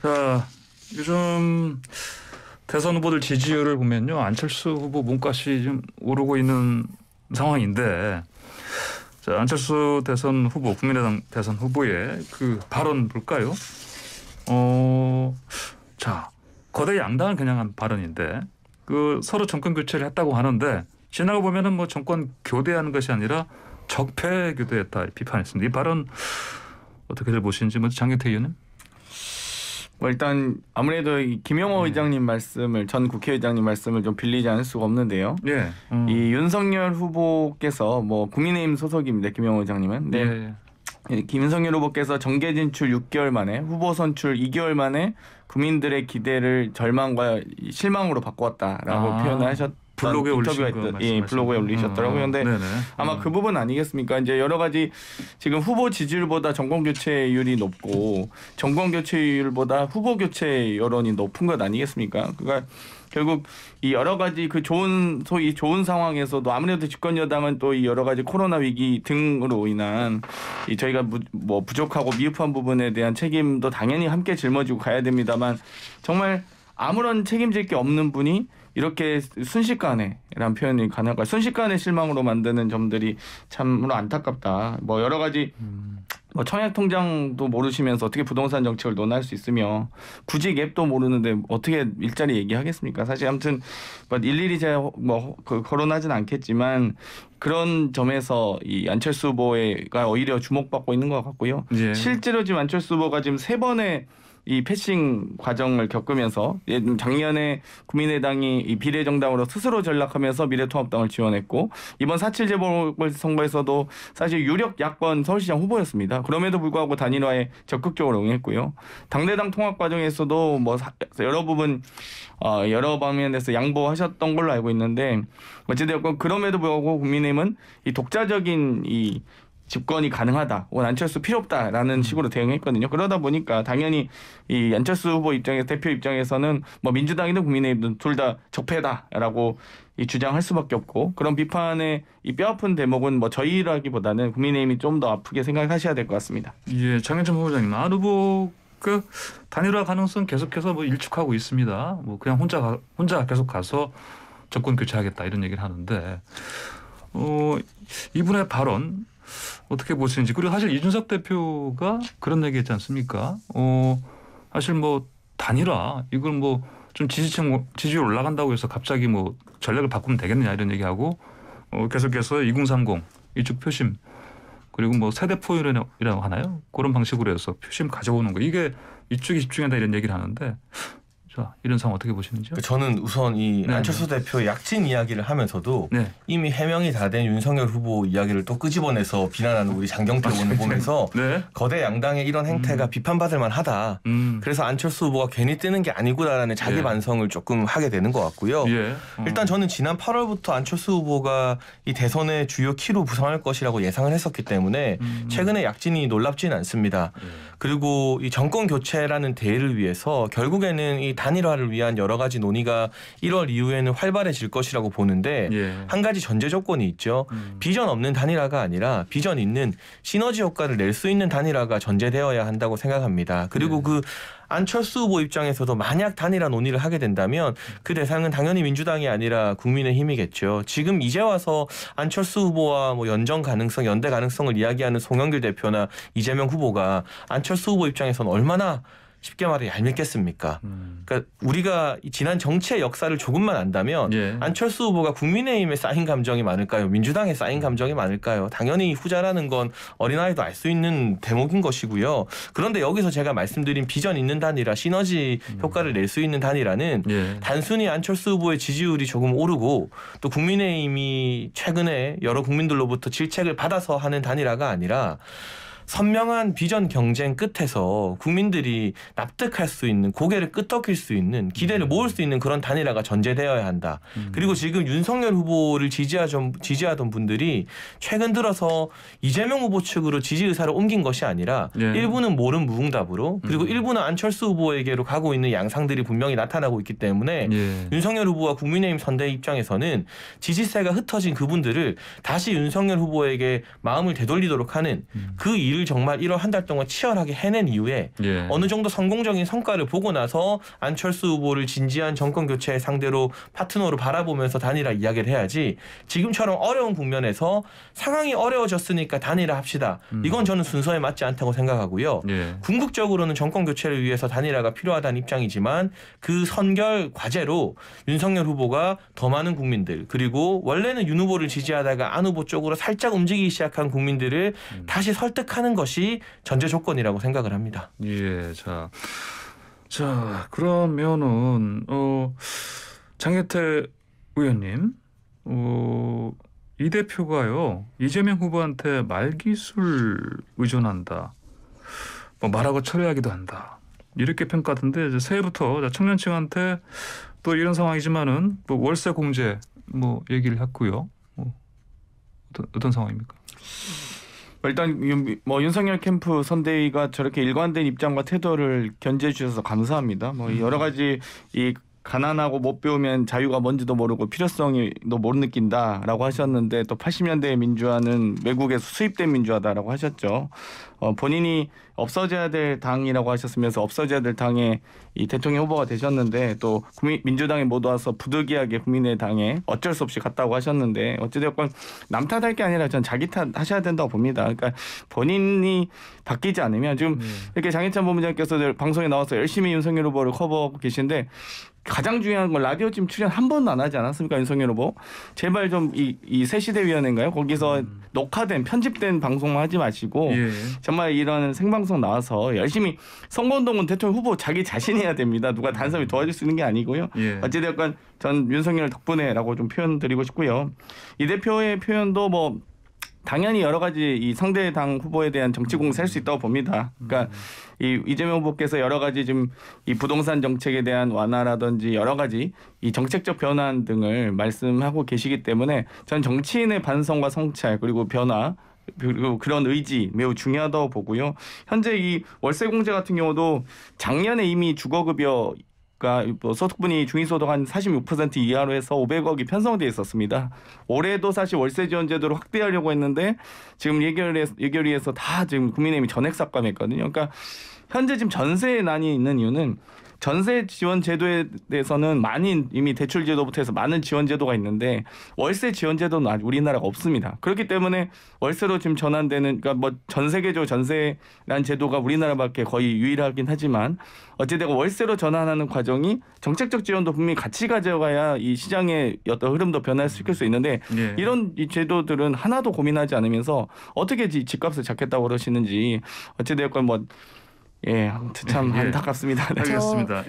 자, 요즘 대선 후보들 지지율을 보면요. 안철수 후보 몸값이 좀 오르고 있는 상황인데, 자, 안철수 대선 후보, 국민의당 대선 후보의 그 발언 볼까요? 자, 거대 양당을 겨냥한 발언인데, 그 서로 정권 교체를 했다고 하는데, 지나고 보면은 뭐 정권 교대하는 것이 아니라 적폐 교대했다 비판했습니다. 이 발언 어떻게들 보시는지 먼저 장경태 의원님. 일단 아무래도 이 김영호 의장님 말씀을 전 국회의장님 말씀을 좀 빌리지 않을 수가 없는데요. 예. 이 윤석열 후보께서 뭐 국민의힘 소속입니다. 김영호 의장님은. 네. 김윤석열 후보께서 정계 진출 6개월 만에 후보 선출 2개월 만에 국민들의 기대를 절망과 실망으로 바꾸었다라고 표현을 하셨. 블로그에 예, 블로그에 올리셨더라고요. 근데 아마 그 부분 아니겠습니까? 이제 여러 가지 지금 후보 지지율보다 정권 교체율이 높고 정권 교체율보다 후보 교체 여론이 높은 것 아니겠습니까? 그러니까 결국 이 여러 가지 그 소위 좋은 상황에서도 아무래도 집권 여당은 또 이 여러 가지 코로나 위기 등으로 인한 이 저희가 뭐 부족하고 미흡한 부분에 대한 책임도 당연히 함께 짊어지고 가야 됩니다만 정말 아무런 책임질 게 없는 분이 이렇게 순식간에라는 표현이 가능할까요? 순식간에 실망으로 만드는 점들이 참으로 안타깝다. 뭐 여러 가지 뭐 청약 통장도 모르시면서 어떻게 부동산 정책을 논할 수 있으며 구직 앱도 모르는데 어떻게 일자리 얘기하겠습니까? 사실 아무튼 뭐 일일이 제가 뭐 거론하진 않겠지만 그런 점에서 이 안철수 후보가 오히려 주목받고 있는 것 같고요. 예. 실제로 지금 안철수 후보가 지금 3번의 이 패싱 과정을 겪으면서 작년에 국민의당이 이 비례정당으로 스스로 전락하면서 미래통합당을 지원했고 이번 4.7 재보궐선거에서도 사실 유력 야권 서울시장 후보였습니다. 그럼에도 불구하고 단일화에 적극적으로 응했고요. 당내당 통합 과정에서도 뭐 여러 부분 여러 방면에서 양보하셨던 걸로 알고 있는데 어찌되었건 그럼에도 불구하고 국민의힘은 이 독자적인 이 집권이 가능하다. 안철수 필요 없다라는 식으로 대응했거든요. 그러다 보니까 당연히 이 안철수 후보 입장에서 대표 입장에서는 뭐 민주당이든 국민의힘든 둘 다 적폐다라고 이 주장할 수밖에 없고 그런 비판의 이 뼈아픈 대목은 뭐 저희라기보다는 국민의힘이 좀 더 아프게 생각하셔야 될 것 같습니다. 예, 장현철 후보자님, 안 후보 그 단일화 가능성 계속해서 뭐 일축하고 있습니다. 뭐 그냥 혼자 계속 가서 정권 교체하겠다 이런 얘기를 하는데 이분의 발언. 어떻게 보시는지. 그리고 사실 이준석 대표가 그런 얘기했지 않습니까? 사실 뭐 단일화 이걸 뭐 좀 지지율 올라간다고 해서 갑자기 뭐 전략을 바꾸면 되겠느냐 이런 얘기하고 계속해서 2030 이쪽 표심 그리고 뭐 세대 포용이라고 하나요? 그런 방식으로 해서 표심 가져오는 거 이게 이쪽이 집중한다 이런 얘기를 하는데. 자, 이런 상황 어떻게 보시는지요? 저는 우선 이 안철수 대표의 약진 이야기를 하면서도 이미 해명이 다 된 윤석열 후보 이야기를 또 끄집어내서 비난하는 우리 장경태 의원을 보면서 거대 양당의 이런 행태가 비판받을 만하다. 그래서 안철수 후보가 괜히 뜨는 게 아니구나라는 자기 반성을 조금 하게 되는 것 같고요. 일단 저는 지난 8월부터 안철수 후보가 이 대선의 주요 키로 부상할 것이라고 예상을 했었기 때문에 최근에 약진이 놀랍지는 않습니다. 그리고 이 정권 교체라는 대의를 위해서 결국에는 이 단일화를 위한 여러 가지 논의가 1월 이후에는 활발해질 것이라고 보는데 한 가지 전제 조건이 있죠. 비전 없는 단일화가 아니라 비전 있는 시너지 효과를 낼 수 있는 단일화가 전제되어야 한다고 생각합니다. 그리고 그 안철수 후보 입장에서도 만약 단일화 논의를 하게 된다면 그 대상은 당연히 민주당이 아니라 국민의힘이겠죠. 지금 이제 와서 안철수 후보와 뭐 연대 가능성을 이야기하는 송영길 대표나 이재명 후보가 안철수 후보 입장에서는 얼마나 쉽게 말해 얄밉겠습니까? 그러니까 우리가 지난 정치의 역사를 조금만 안다면 안철수 후보가 국민의힘에 쌓인 감정이 많을까요? 민주당에 쌓인 감정이 많을까요? 당연히 후자라는 건 어린아이도 알 수 있는 대목인 것이고요. 그런데 여기서 제가 말씀드린 비전 있는 단일화, 시너지 효과를 낼 수 있는 단일화는 단순히 안철수 후보의 지지율이 조금 오르고 또 국민의힘이 최근에 여러 국민들로부터 질책을 받아서 하는 단일화가 아니라 선명한 비전 경쟁 끝에서 국민들이 납득할 수 있는 고개를 끄덕일 수 있는 기대를 모을 수 있는 그런 단일화가 전제되어야 한다. 그리고 지금 윤석열 후보를 지지하던 분들이 최근 들어서 이재명 후보 측으로 지지 의사를 옮긴 것이 아니라 일부는 모른 무응답으로 그리고 일부는 안철수 후보에게로 가고 있는 양상들이 분명히 나타나고 있기 때문에 윤석열 후보와 국민의힘 선대 입장에서는 지지세가 흩어진 그분들을 다시 윤석열 후보에게 마음을 되돌리도록 하는 그 일을 일을 정말 1월 한 달 동안 치열하게 해낸 이후에 예. 어느 정도 성공적인 성과를 보고 나서 안철수 후보를 진지한 정권 교체 상대로 파트너로 바라보면서 단일화 이야기를 해야지 지금처럼 어려운 국면에서 상황이 어려워졌으니까 단일화 합시다. 이건 저는 순서에 맞지 않다고 생각하고요. 예. 궁극적으로는 정권 교체를 위해서 단일화가 필요하다는 입장이지만 그 선결 과제로 윤석열 후보가 더 많은 국민들 그리고 원래는 윤 후보를 지지하다가 안 후보 쪽으로 살짝 움직이기 시작한 국민들을 다시 설득하는 것이 전제 조건이라고 생각을 합니다. 예, 자 그러면은 장혜태 의원님, 이 대표가요 이재명 후보한테 말기술 의존한다, 뭐 말하고 처리하기도 한다 이렇게 평가하던데 이제 새해부터 청년층한테 또 이런 상황이지만은 뭐 월세 공제 뭐 얘기를 했고요. 어떤 상황입니까? 일단 뭐 윤석열 캠프 선대위가 저렇게 일관된 입장과 태도를 견지해 주셔서 감사합니다. 뭐 여러 가지 이 가난하고 못 배우면 자유가 뭔지도 모르고 필요성도 못 느낀다라고 하셨는데 또 80년대의 민주화는 외국에서 수입된 민주화다라고 하셨죠. 본인이 없어져야 될 당이라고 하셨으면서 없어져야 될 당의 이 대통령 후보가 되셨는데 또 민주당에 못 와서 부득이하게 국민의당에 어쩔 수 없이 갔다고 하셨는데 어찌되었건 남 탓할 게 아니라 전 자기 탓 하셔야 된다고 봅니다. 그러니까 본인이 바뀌지 않으면 지금 이렇게 장혜찬 본부장께서 방송에 나와서 열심히 윤석열 후보를 커버하고 계신데 가장 중요한 건 라디오 지금 출연 한 번도 안 하지 않았습니까? 윤석열 후보. 제발 좀 이 새시대위원회인가요? 거기서 녹화된 편집된 방송만 하지 마시고 예. 정말 이런 생방송 나와서 열심히 선거운동은 대통령 후보 자기 자신이 해야 됩니다. 누가 다른 사람이 도와줄 수 있는 게 아니고요. 예. 어찌됐건 전 윤석열 덕분에라고 좀 표현 드리고 싶고요. 이 대표의 표현도 뭐 당연히 여러 가지 이 상대 당 후보에 대한 정치 공세할 수 있다고 봅니다. 그러니까 이 이재명 후보께서 여러 가지 지금 이 부동산 정책에 대한 완화라든지 여러 가지 이 정책적 변환 등을 말씀하고 계시기 때문에 전 정치인의 반성과 성찰 그리고 변화 그리고 그런 의지 매우 중요하다고 보고요. 현재 이 월세 공제 같은 경우도 작년에 이미 주거급여 뭐 소득분이 중위소득 한 46% 이하로 해서 500억이 편성돼 있었습니다. 올해도 사실 월세 지원 제도를 확대하려고 했는데 지금 예결위에서 다 지금 국민의힘이 전액 삭감했거든요. 그러니까 현재 지금 전세에 난이 있는 이유는 전세 지원 제도에 대해서는 많이 이미 대출 제도부터 해서 많은 지원 제도가 있는데 월세 지원 제도는 아직 우리나라가 없습니다. 그렇기 때문에 월세로 지금 전환되는 그러니까 뭐 전 세계적으로 전세라는 제도가 우리나라밖에 거의 유일하긴 하지만 어찌되건 월세로 전환하는 과정이 정책적 지원도 분명히 같이 가져가야 이 시장의 어떤 흐름도 변화시킬 수 있는데 예. 이런 이 제도들은 하나도 고민하지 않으면서 어떻게 집값을 잡겠다고 그러시는지 어찌되건 뭐 예, 참 안타깝습니다. 네. 알겠습니다.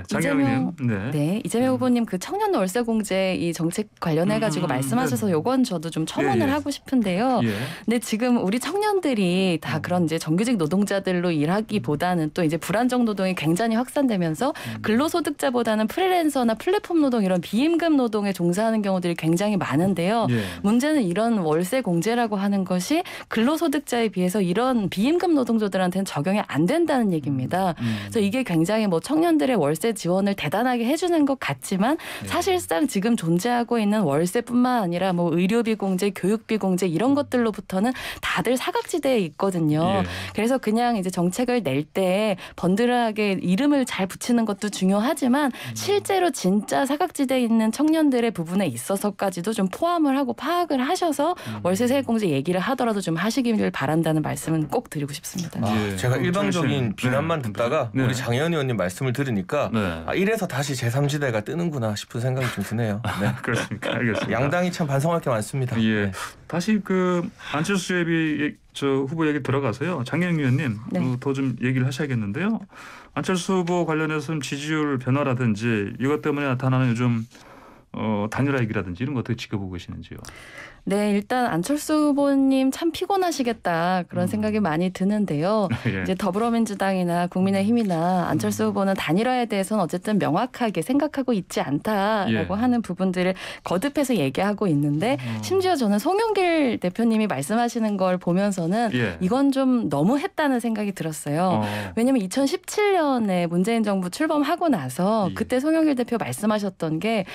장혜영님. 네, 이재명 후보님 그 청년 월세 공제 이 정책 관련해 가지고 말씀하셔서 요건 저도 좀 첨언을 하고 싶은데요. 근데 지금 우리 청년들이 다 그런 이제 정규직 노동자들로 일하기보다는 또 이제 불안정 노동이 굉장히 확산되면서 근로소득자보다는 프리랜서나 플랫폼 노동 이런 비임금 노동에 종사하는 경우들이 굉장히 많은데요. 문제는 이런 월세 공제라고 하는 것이 근로소득자에 비해서 이런 비임금 노동자들한테는 적용이 안 된다는 얘기입니다. 그래서 이게 굉장히 뭐 청년들의 월세 지원을 대단하게 해주는 것 같지만 사실상 지금 존재하고 있는 월세뿐만 아니라 뭐 의료비 공제, 교육비 공제 이런 것들로부터는 다들 사각지대에 있거든요. 그래서 그냥 이제 정책을 낼 때 번들하게 이름을 잘 붙이는 것도 중요하지만 실제로 진짜 사각지대에 있는 청년들의 부분에 있어서까지도 좀 포함을 하고 파악을 하셔서 월세 세액 공제 얘기를 하더라도 좀 하시기를 바란다는 말씀은 꼭 드리고 싶습니다. 제가 일방적인 비난만 듣다가 우리 장혜연 의원님 말씀을 들으니까 이래서 다시 제3지대가 뜨는구나 싶은 생각이 좀 드네요. 네. 그렇습니까? 알겠습니다. 양당이 참 반성할 게 많습니다. 다시 그 안철수 후보 얘기 들어가서요. 장혜영 의원님 더 좀 얘기를 하셔야겠는데요. 안철수 후보 관련해서는 지지율 변화라든지 이것 때문에 나타나는 요즘 단일화 얘기라든지 이런 거 어떻게 지켜보고 계시는지요? 네, 일단 안철수 후보님 참 피곤하시겠다 그런 생각이 많이 드는데요. 이제 더불어민주당이나 국민의힘이나 안철수 후보는 단일화에 대해서는 어쨌든 명확하게 생각하고 있지 않다라고 하는 부분들을 거듭해서 얘기하고 있는데 심지어 저는 송영길 대표님이 말씀하시는 걸 보면서는 이건 좀 너무했다는 생각이 들었어요. 왜냐하면 2017년에 문재인 정부 출범하고 나서 그때 송영길 대표 말씀하셨던 게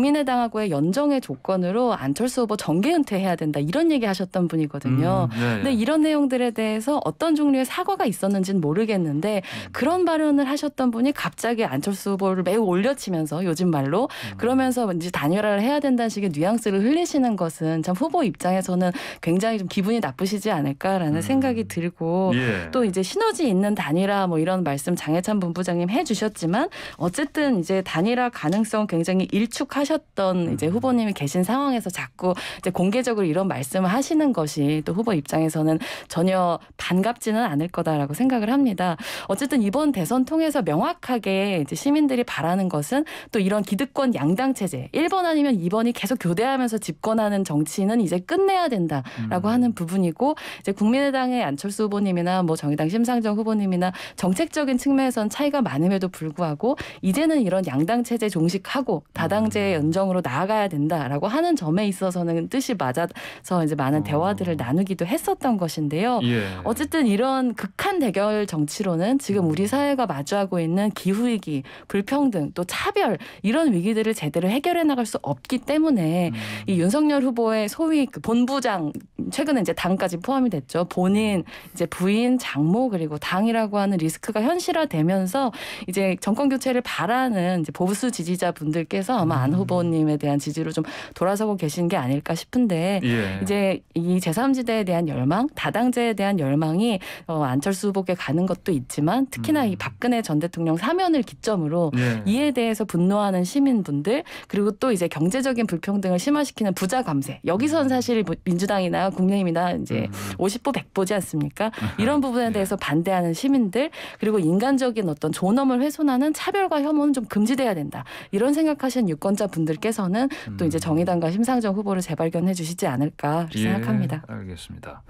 국민의당하고의 연정의 조건으로 안철수 후보 정계 은퇴해야 된다 이런 얘기하셨던 분이거든요. 근데 이런 내용들에 대해서 어떤 종류의 사과가 있었는지는 모르겠는데 그런 발언을 하셨던 분이 갑자기 안철수 후보를 매우 올려치면서 요즘 말로 그러면서 이제 단일화를 해야 된다는 식의 뉘앙스를 흘리시는 것은 참 후보 입장에서는 굉장히 좀 기분이 나쁘시지 않을까라는 생각이 들고 또 이제 시너지 있는 단일화 뭐 이런 말씀 장해찬 본부장님 해주셨지만 어쨌든 이제 단일화 가능성 굉장히 일축하셨던 이제 후보님이 계신 상황에서 자꾸 이제 공개적으로 이런 말씀을 하시는 것이 또 후보 입장에서는 전혀 반갑지는 않을 거다라고 생각을 합니다. 어쨌든 이번 대선 통해서 명확하게 이제 시민들이 바라는 것은 또 이런 기득권 양당 체제 1번 아니면 2번이 계속 교대하면서 집권하는 정치는 이제 끝내야 된다라고 하는 부분이고 이제 국민의당의 안철수 후보님이나 뭐 정의당 심상정 후보님이나 정책적인 측면에선 차이가 많음에도 불구하고 이제는 이런 양당 체제 종식하고 다당제 연정으로 나아가야 된다라고 하는 점에 있어서는 뜻이 맞아서 이제 많은 대화들을 나누기도 했었던 것인데요. 어쨌든 이런 극한 대결 정치로는 지금 우리 사회가 마주하고 있는 기후위기, 불평등, 또 차별 이런 위기들을 제대로 해결해 나갈 수 없기 때문에 이 윤석열 후보의 소위 그 본부장 최근에 이제 당까지 포함이 됐죠. 본인, 이제 부인, 장모 그리고 당이라고 하는 리스크가 현실화되면서 이제 정권 교체를 바라는 이제 보수 지지자분들께서 아마 안 후보님에 대한 지지로 좀 돌아서고 계신 게 아닐까 싶은데 이제 이 제3지대에 대한 열망, 다당제에 대한 열망이 안철수 후보께 가는 것도 있지만 특히나 이 박근혜 전 대통령 사면을 기점으로 이에 대해서 분노하는 시민분들 그리고 또 이제 경제적인 불평등을 심화시키는 부자 감세 여기선 사실 민주당이나 국민의힘이나 이제 50보 100보지 않습니까? 이런 부분에 대해서 반대하는 시민들 그리고 인간적인 어떤 존엄을 훼손하는 차별과 혐오는 좀 금지돼야 된다. 이런 생각하시는 유권자 분들께서는 또 이제 정의당과 심상정 후보를 재발견해 주시지 않을까 생각합니다. 알겠습니다.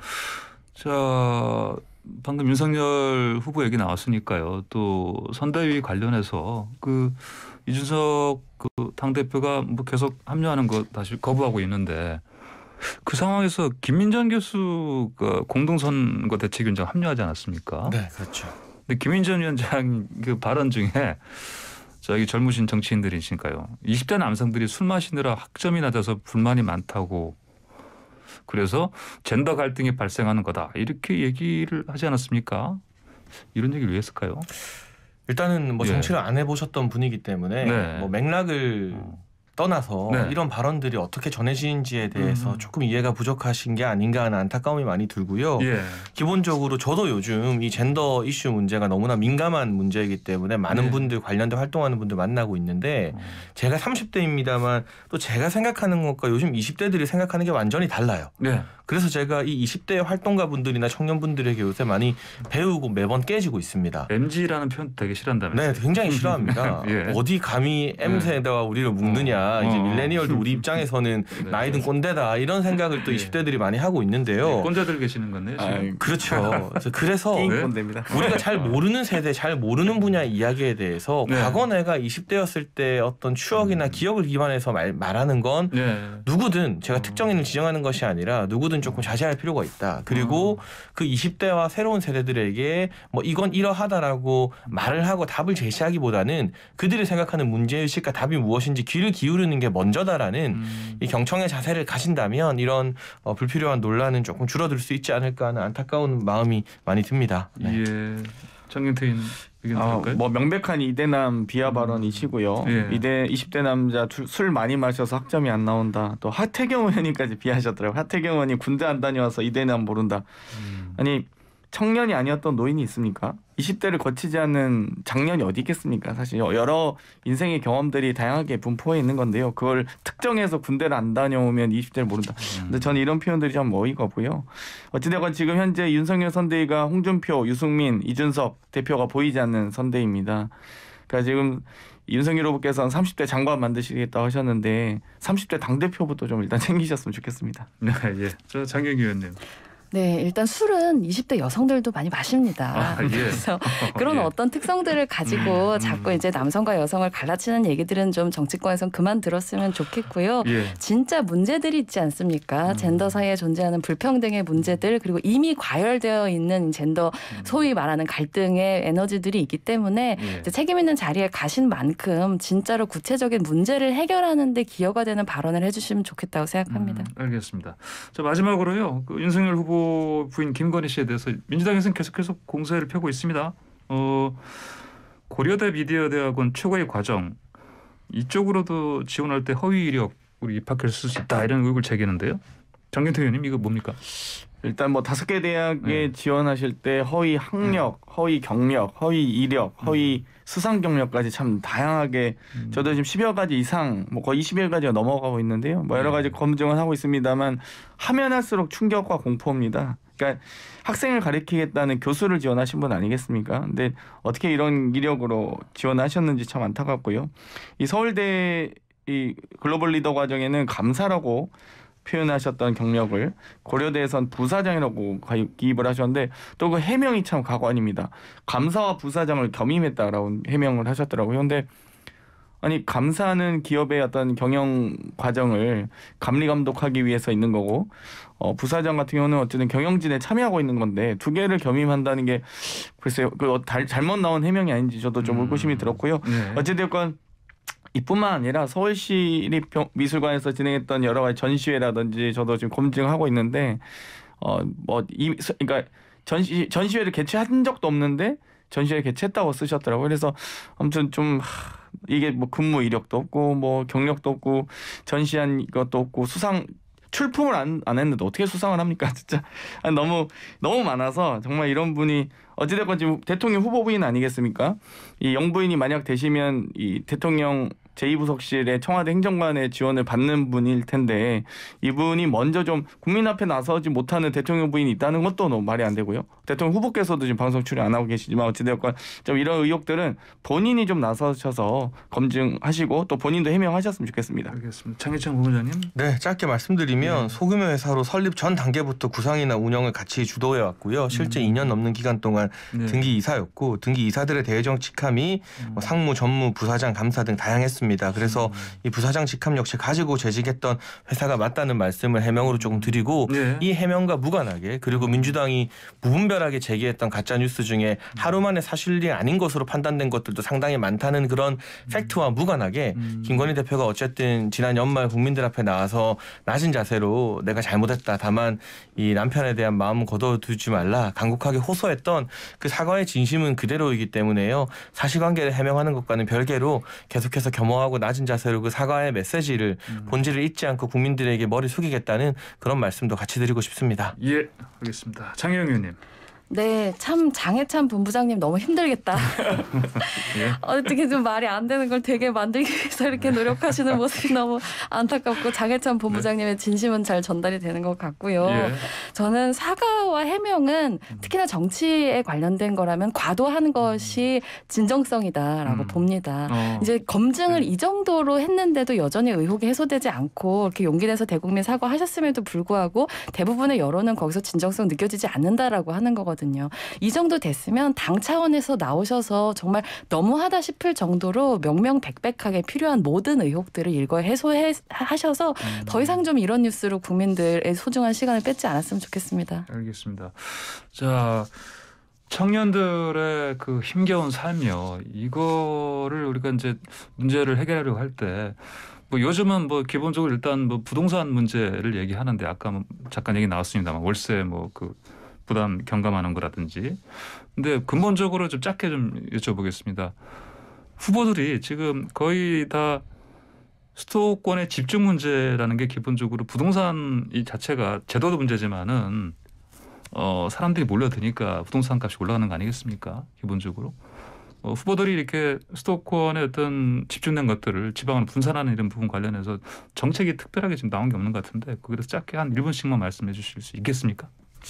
자, 방금 윤석열 후보 얘기 나왔으니까요. 또 선대위 관련해서 그 이준석 그 당대표가 뭐 계속 합류하는 거 다시 거부하고 있는데 그 상황에서 김민전 교수가 공동선거 대책위원장 합류하지 않았습니까? 네, 그렇죠. 근데 김민전 위원장 그 발언 중에 저기 젊으신 정치인들이시니까요. 20대 남성들이 술 마시느라 학점이 낮아서 불만이 많다고 그래서 젠더 갈등이 발생하는 거다. 이렇게 얘기를 하지 않았습니까? 이런 얘기를 왜 했을까요? 일단은 뭐 정치를 안 해보셨던 분이기 때문에 뭐 맥락을 떠나서 이런 발언들이 어떻게 전해지는지에 대해서 조금 이해가 부족하신 게 아닌가 하는 안타까움이 많이 들고요. 기본적으로 저도 요즘 이 젠더 이슈 문제가 너무나 민감한 문제이기 때문에 많은 분들 관련된 활동하는 분들 만나고 있는데 제가 30대입니다만 또 제가 생각하는 것과 요즘 20대들이 생각하는 게 완전히 달라요. 그래서 제가 이 20대 활동가 분들이나 청년분들에게 요새 많이 배우고 매번 깨지고 있습니다. MZ라는 표현 되게 싫어한다면서요? 네, 굉장히 싫어합니다. 어디 감히 M세대와 우리를 묶느냐. 이제 밀레니얼도 우리 입장에서는 나이든 꼰대다 이런 생각을 또 20대들이 많이 하고 있는데요. 꼰대들 계시는 건데요. 그렇죠. 그래서 우리가 잘 모르는 세대, 잘 모르는 분야 이야기에 대해서 과거 내가 20대였을 때 어떤 추억이나 기억을 기반해서 말하는 건 누구든 제가 특정인을 지정하는 것이 아니라 누구든 조금 자제할 필요가 있다. 그리고 그 20대와 새로운 세대들에게 뭐 이건 이러하다라고 말을 하고 답을 제시하기보다는 그들이 생각하는 문제의식과 답이 무엇인지 귀를 기울이는 게 먼저다라는 이 경청의 자세를 가진다면 이런 불필요한 논란은 조금 줄어들 수 있지 않을까 하는 안타까운 마음이 많이 듭니다. 장경태인 뭐 명백한 이대남 비하 발언이시고요. 20대 남자 술 많이 마셔서 학점이 안 나온다. 또 하태경 의원님까지 비하하셨더라고요. 하태경 의원이 군대 안 다녀와서 이대남 모른다. 아니 청년이 아니었던 노인이 있습니까? 20대를 거치지 않는 장년이 어디 있겠습니까? 사실 여러 인생의 경험들이 다양하게 분포해 있는 건데요. 그걸 특정해서 군대를 안 다녀오면 20대를 모른다. 근데 저는 이런 표현들이 좀 어이가 없고요. 어찌되건 지금 현재 윤석열 선대위가 홍준표, 유승민, 이준석 대표가 보이지 않는 선대위입니다. 그러니까 지금 윤석열 후보께서는 30대 장관 만드시겠다고 하셨는데 30대 당대표부터 좀 일단 챙기셨으면 좋겠습니다. 네, 저 장경희 의원님. 네, 일단 술은 20대 여성들도 많이 마십니다. 예. 그래서 그런 어떤 특성들을 가지고 자꾸 이제 남성과 여성을 갈라치는 얘기들은 좀 정치권에선 그만 들었으면 좋겠고요. 예. 진짜 문제들이 있지 않습니까? 젠더 사이에 존재하는 불평등의 문제들 그리고 이미 과열되어 있는 젠더 소위 말하는 갈등의 에너지들이 있기 때문에 이제 책임 있는 자리에 가신 만큼 진짜로 구체적인 문제를 해결하는 데 기여가 되는 발언을 해주시면 좋겠다고 생각합니다. 알겠습니다. 자, 마지막으로요. 그 윤석열 후보 부인 김건희 씨에 대해서 민주당에서는 계속해서 공세를 펴고 있습니다. 고려대 미디어대학원 최고의 과정 이쪽으로도 지원할 때 허위 이력 우리 입학했을 수 있다 이런 의혹을 제기하는데요. 장경태 의원님 이거 뭡니까? 일단 뭐 5개 대학에 지원하실 때 허위 학력, 허위 경력, 허위 이력, 허위 수상 경력까지 참 다양하게 저도 지금 10여 가지 이상 뭐 거의 20여가지가 넘어가고 있는데요. 뭐 여러 가지 검증을 하고 있습니다만 하면 할수록 충격과 공포입니다. 그러니까 학생을 가르치겠다는 교수를 지원하신 분 아니겠습니까? 근데 어떻게 이런 이력으로 지원하셨는지 참 안타깝고요. 이 서울대 이 글로벌 리더 과정에는 감사라고 표현하셨던 경력을 고려대에선 부사장이라고 기입을 하셨는데 또 그 해명이 참 가관입니다. 감사와 부사장을 겸임했다라고 해명을 하셨더라고요. 그런데 아니 감사는 기업의 어떤 경영 과정을 감리 감독하기 위해서 있는 거고 부사장 같은 경우는 어쨌든 경영진에 참여하고 있는 건데 두 개를 겸임한다는 게 글쎄요 그 잘못 나온 해명이 아닌지 저도 좀 의구심이 들었고요. 어찌됐건 이뿐만 아니라 서울시립미술관에서 진행했던 여러 가지 전시회라든지 저도 지금 검증하고 있는데 그러니까 전시회를 개최한 적도 없는데 전시회를 개최했다고 쓰셨더라고요. 그래서 아무튼 좀 이게 뭐 근무 이력도 없고 뭐 경력도 없고 전시한 것도 없고 수상 출품을 안 했는데 어떻게 수상을 합니까? 진짜 너무 많아서 정말 이런 분이 어찌됐건 지금 대통령 후보부인 아니겠습니까? 이 영부인이 만약 되시면 이 대통령 제2부속실의 청와대 행정관의 지원을 받는 분일 텐데 이분이 먼저 좀 국민 앞에 나서지 못하는 대통령 부인이 있다는 것도 너무 말이 안 되고요. 대통령 후보께서도 지금 방송 출연 안 하고 계시지만 어찌되었건 좀 이런 의혹들은 본인이 좀 나서셔서 검증하시고 또 본인도 해명하셨으면 좋겠습니다. 알겠습니다. 장혜찬 부부장님. 네, 짧게 말씀드리면 소규모 회사로 설립 전 단계부터 구상이나 운영을 같이 주도해 왔고요. 실제 2년 넘는 기간 동안 등기 이사였고 등기 이사들의 대외적 직함이 상무, 전무, 부사장, 감사 등 다양했습니다. 그래서 이 부사장 직함 역시 가지고 재직했던 회사가 맞다는 말씀을 해명으로 조금 드리고 이 해명과 무관하게 그리고 민주당이 무분별하게 제기했던 가짜 뉴스 중에 하루 만에 사실이 아닌 것으로 판단된 것들도 상당히 많다는 그런 팩트와 무관하게 김건희 대표가 어쨌든 지난 연말 국민들 앞에 나와서 낮은 자세로 내가 잘못했다. 다만 이 남편에 대한 마음은 거둬두지 말라. 간곡하게 호소했던 그 사과의 진심은 그대로이기 때문에요. 사실관계를 해명하는 것과는 별개로 계속해서 겸허하고 낮은 자세로 그 사과의 메시지를 본질을 잊지 않고 국민들에게 머리 숙이겠다는 그런 말씀도 같이 드리고 싶습니다. 예, 알겠습니다. 장혜영 의원님. 네, 참 장혜찬 본부장님 너무 힘들겠다. 어떻게 좀 말이 안 되는 걸 되게 만들기 위해서 이렇게 노력하시는 모습이 너무 안타깝고 장혜찬 본부장님의 진심은 잘 전달이 되는 것 같고요. 저는 사과와 해명은 특히나 정치에 관련된 거라면 과도한 것이 진정성이다라고 봅니다. 이제 검증을 이 정도로 했는데도 여전히 의혹이 해소되지 않고 이렇게 용기 내서 대국민 사과하셨음에도 불구하고 대부분의 여론은 거기서 진정성 느껴지지 않는다라고 하는 거거든요. 이 정도 됐으면 당 차원에서 나오셔서 정말 너무하다 싶을 정도로 명명백백하게 필요한 모든 의혹들을 일거에 해소하셔서 더 이상 좀 이런 뉴스로 국민들의 소중한 시간을 뺏지 않았으면 좋겠습니다. 알겠습니다. 자, 청년들의 그 힘겨운 삶이요. 이거를 우리가 이제 문제를 해결하려고 할 때 뭐 요즘은 뭐 기본적으로 일단 뭐 부동산 문제를 얘기하는데 아까 잠깐 얘기 나왔습니다만 월세 뭐 그 부담 경감하는 거라든지. 근데 근본적으로 좀 짧게 좀 여쭤보겠습니다. 후보들이 지금 거의 다 수도권의 집중 문제라는 게 기본적으로 부동산 이 자체가 제도도 문제지만은 사람들이 몰려드니까 부동산 값이 올라가는 거 아니겠습니까? 기본적으로. 후보들이 이렇게 수도권의 어떤 집중된 것들을 지방으로 분산하는 이런 부분 관련해서 정책이 특별하게 지금 나온 게 없는 것 같은데 거기서 짧게 한 1분씩만 말씀해 주실 수 있겠습니까?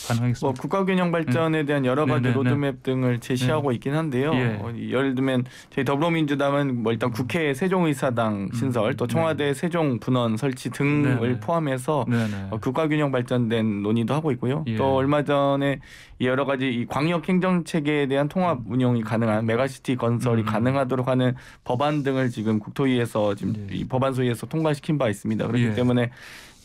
가능하겠습니까? 뭐 국가균형 발전에 대한 여러 가지 로드맵 등을 제시하고 있긴 한데요. 예를 들면 저희 더불어민주당은 뭐 일단 국회 세종의사당 신설, 또 청와대 세종분원 설치 등을 포함해서 국가균형 발전된 논의도 하고 있고요. 또 얼마 전에 여러 가지 이 광역 행정 체계에 대한 통합 운영이 가능한 메가시티 건설이 가능하도록 하는 법안 등을 지금 국토위에서 지금 이 법안 소위에서 통과시킨 바 있습니다. 그렇기 때문에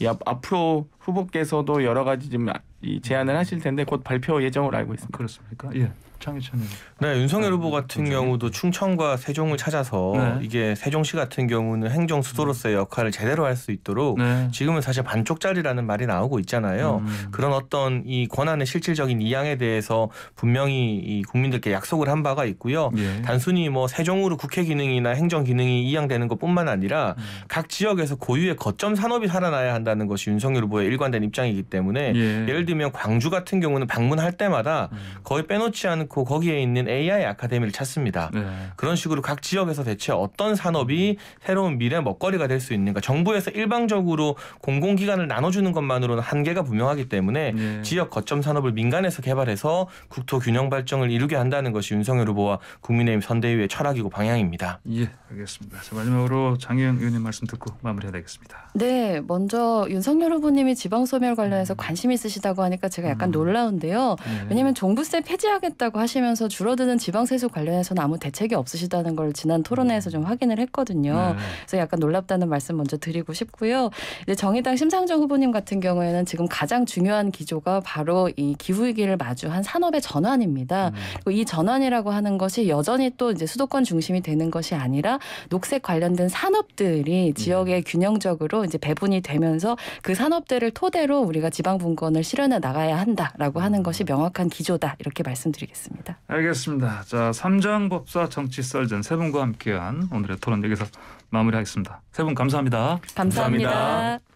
이 앞으로 후보께서도 여러 가지 지금 이 제안을 하실 텐데 곧 발표 예정으로 알고 있습니다. 그렇습니까? 예. 장희찬 의원. 네, 윤석열 후보 같은 경우도 충청과 세종을 찾아서 이게 세종시 같은 경우는 행정 수도로서의 역할을 제대로 할 수 있도록 지금은 사실 반쪽짜리라는 말이 나오고 있잖아요. 그런 어떤 이 권한의 실질적인 이양에 대해서 분명히 이 국민들께 약속을 한 바가 있고요. 단순히 뭐 세종으로 국회 기능이나 행정 기능이 이양되는 것뿐만 아니라 각 지역에서 고유의 거점 산업이 살아나야 한다는 것이 윤석열 후보의 일관된 입장이기 때문에 예를 들면 광주 같은 경우는 방문할 때마다 거의 빼놓지 않은 거기에 있는 AI 아카데미를 찾습니다. 그런 식으로 각 지역에서 대체 어떤 산업이 새로운 미래 먹거리가 될 수 있는가. 정부에서 일방적으로 공공기관을 나눠주는 것만으로는 한계가 분명하기 때문에 지역 거점 산업을 민간에서 개발해서 국토 균형 발전을 이루게 한다는 것이 윤석열 후보와 국민의힘 선대위의 철학이고 방향입니다. 예, 알겠습니다. 자, 마지막으로 장혜영 의원님 말씀 듣고 마무리해야 되겠습니다. 네, 먼저 윤석열 후보님이 지방소멸 관련해서 관심 있으시다고 하니까 제가 약간 놀라운데요. 왜냐하면 종부세 폐지하겠다고 하시면서 줄어드는 지방세수 관련해서는 아무 대책이 없으시다는 걸 지난 토론회에서 좀 확인을 했거든요. 그래서 약간 놀랍다는 말씀 먼저 드리고 싶고요. 이제 정의당 심상정 후보님 같은 경우에는 지금 가장 중요한 기조가 바로 이 기후위기를 마주한 산업의 전환입니다. 그리고 이 전환이라고 하는 것이 여전히 또 이제 수도권 중심이 되는 것이 아니라 녹색 관련된 산업들이 지역에 균형적으로 이제 배분이 되면서 그 산업들을 토대로 우리가 지방 분권을 실현해 나가야 한다라고 하는 것이 명확한 기조다. 이렇게 말씀드리겠습니다. 알겠습니다. 자, 삼장법사 정치 썰전 세 분과 함께한 오늘의 토론 여기서 마무리하겠습니다. 세 분 감사합니다. 감사합니다.